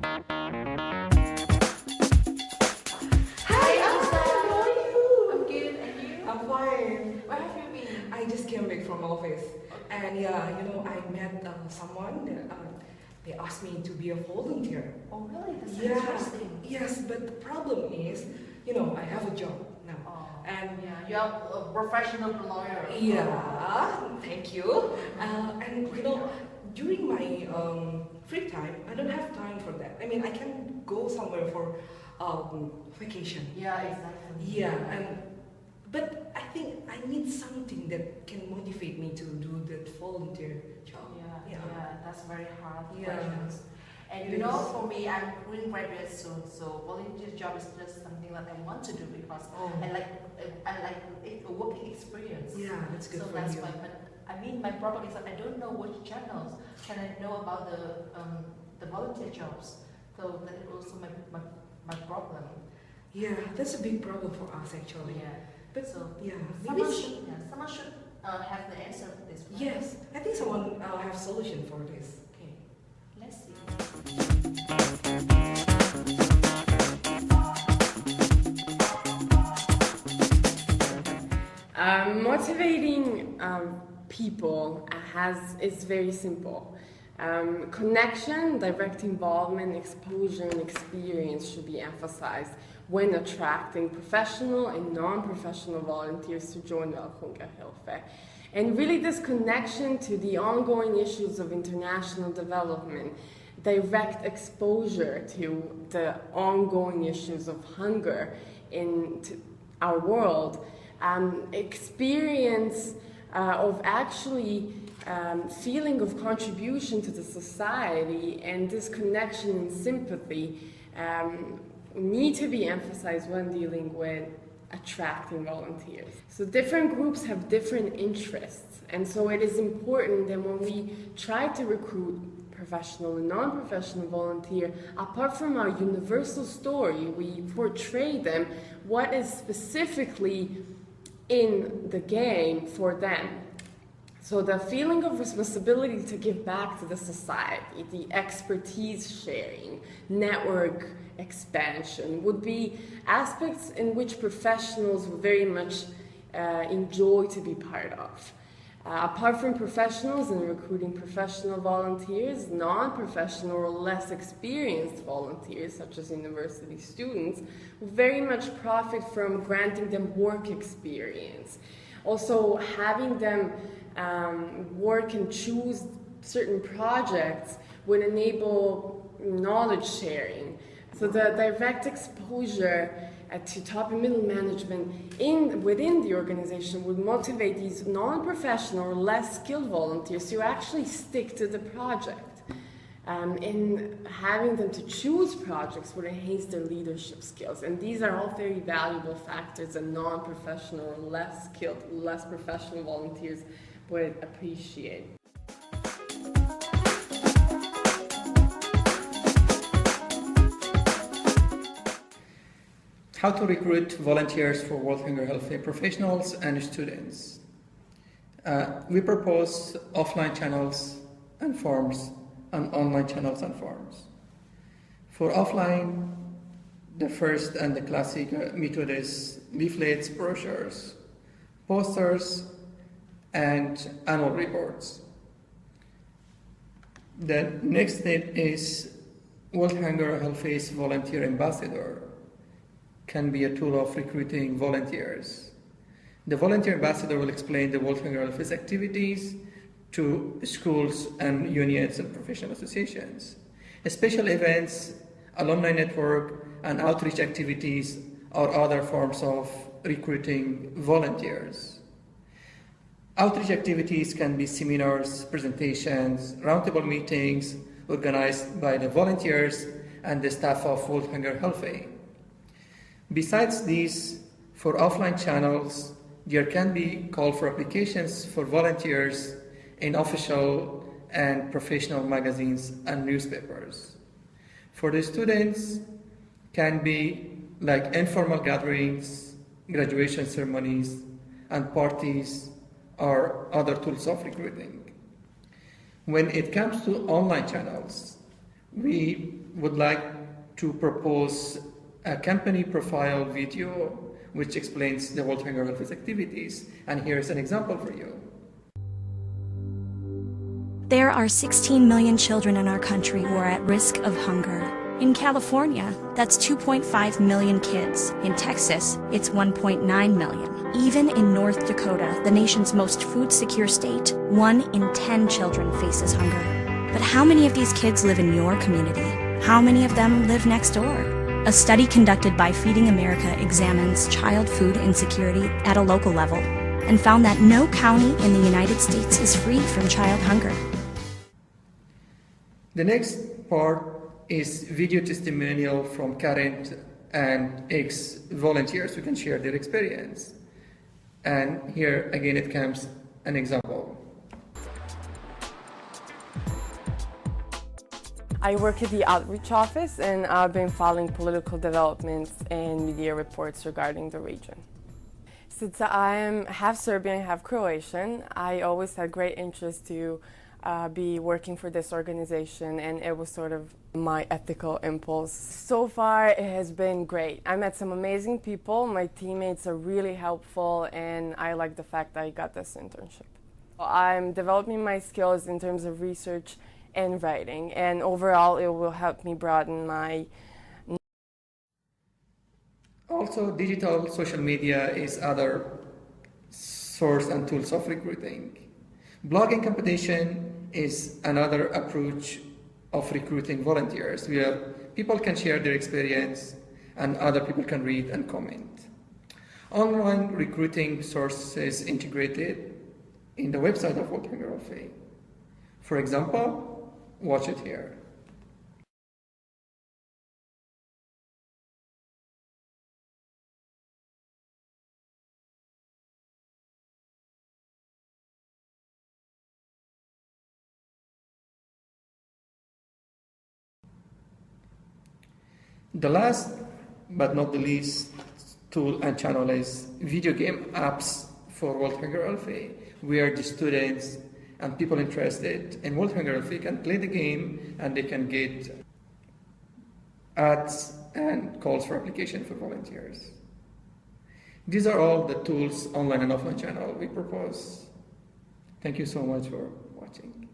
How are you? I'm good, and you? I'm fine. Where have you been? I just came back from office, and yeah, I met someone that they asked me to be a volunteer. Oh, really? That's Yeah. interesting. Yes, but the problem is, I have a job now, Oh, and yeah, you're a professional lawyer. yeah, thank you. And during my free time, I don't have time for that. I mean, I can go somewhere for vacation. Yeah, exactly. Yeah, but I think I need something that can motivate me to do that volunteer job. Yeah, that's very hard Yeah. questions. And It is. for me, I'm going graduate soon, so volunteer job is just something that I want to do because Oh. I like a working experience. Yeah, that's good So for that's you. why. But I mean, my problem is that I don't know which channels can I know about the volunteer jobs. So that is also my problem. Yeah, that's a big problem for us actually. Yeah. But So yeah, someone maybe should have the answer for this. Right? yes, I think someone have solution for this. Okay. Let's see. Motivating people is very simple. Connection, direct involvement, exposure, and experience should be emphasized when attracting professional and non-professional volunteers to join Welthunger Hilfe. And really this connection to the ongoing issues of international development, direct exposure to the ongoing issues of hunger in our world, experience of actually feeling of contribution to the society, and this connection and sympathy need to be emphasized when dealing with attracting volunteers. So different groups have different interests, and so it is important that when we try to recruit professional and non-professional volunteer, apart from our universal story, we portray them what is specifically in the game for them. So the feeling of responsibility to give back to the society, the expertise sharing, network expansion would be aspects in which professionals would very much enjoy to be part of. Apart from professionals and recruiting professional volunteers, non-professional or less experienced volunteers, such as university students, will very much profit from granting them work experience. Also, having them work and choose certain projects would enable knowledge sharing. So the direct exposure to top and middle management within the organization would motivate these non-professional or less skilled volunteers to actually stick to the project. And having them to choose projects would enhance their leadership skills. And these are all very valuable factors that non-professional or less skilled, less professional volunteers would appreciate. How to recruit volunteers for Welthunger Hilfe professionals and students. We propose offline channels and forms and online channels and forms. For offline, the first and the classic method is leaflets, brochures, posters, and annual reports. The next step is Welthunger Hilfe's volunteer ambassador can be a tool of recruiting volunteers. The volunteer ambassador will explain the Welthunger Hilfe's activities to schools and unions and professional associations. Special events, alumni network, and outreach activities are other forms of recruiting volunteers. Outreach activities can be seminars, presentations, roundtable meetings organized by the volunteers and the staff of Welthunger Hilfe. Besides these, for offline channels, there can be call for applications for volunteers in official and professional magazines and newspapers. For the students, can be like informal gatherings, graduation ceremonies, and parties or other tools of recruiting. When it comes to online channels, we would like to propose a company profile video which explains the Welthunger Hilfe's activities. And here's an example for you. There are 16 million children in our country who are at risk of hunger. In California, that's 2.5 million kids. In Texas, it's 1.9 million. Even in North Dakota, the nation's most food-secure state, 1 in 10 children faces hunger. But how many of these kids live in your community? How many of them live next door? A study conducted by Feeding America examines child food insecurity at a local level and found that no county in the United States is free from child hunger. The next part is video testimonial from current and ex-volunteers who can share their experience. And here again it comes an example. I work at the outreach office and I've been following political developments and media reports regarding the region. Since I am half Serbian, half Croatian, I always had great interest to be working for this organization, and it was sort of my ethical impulse. So far it has been great. I met some amazing people, my teammates are really helpful, and I like the fact that I got this internship. I'm developing my skills in terms of research and writing, and overall it will help me broaden my... Also, digital social media is other source and tools of recruiting. Blogging competition is another approach of recruiting volunteers, where people can share their experience and other people can read and comment. Online recruiting sources integrated in the website of Welthunger Hilfe. For example, watch it here. The last but not the least tool and channel is video game apps for Welthunger Hilfe, where the students and people interested in Welthunger Hilfe can play the game and they can get ads and calls for application for volunteers. These are all the tools, online and offline channel, we propose. Thank you so much for watching.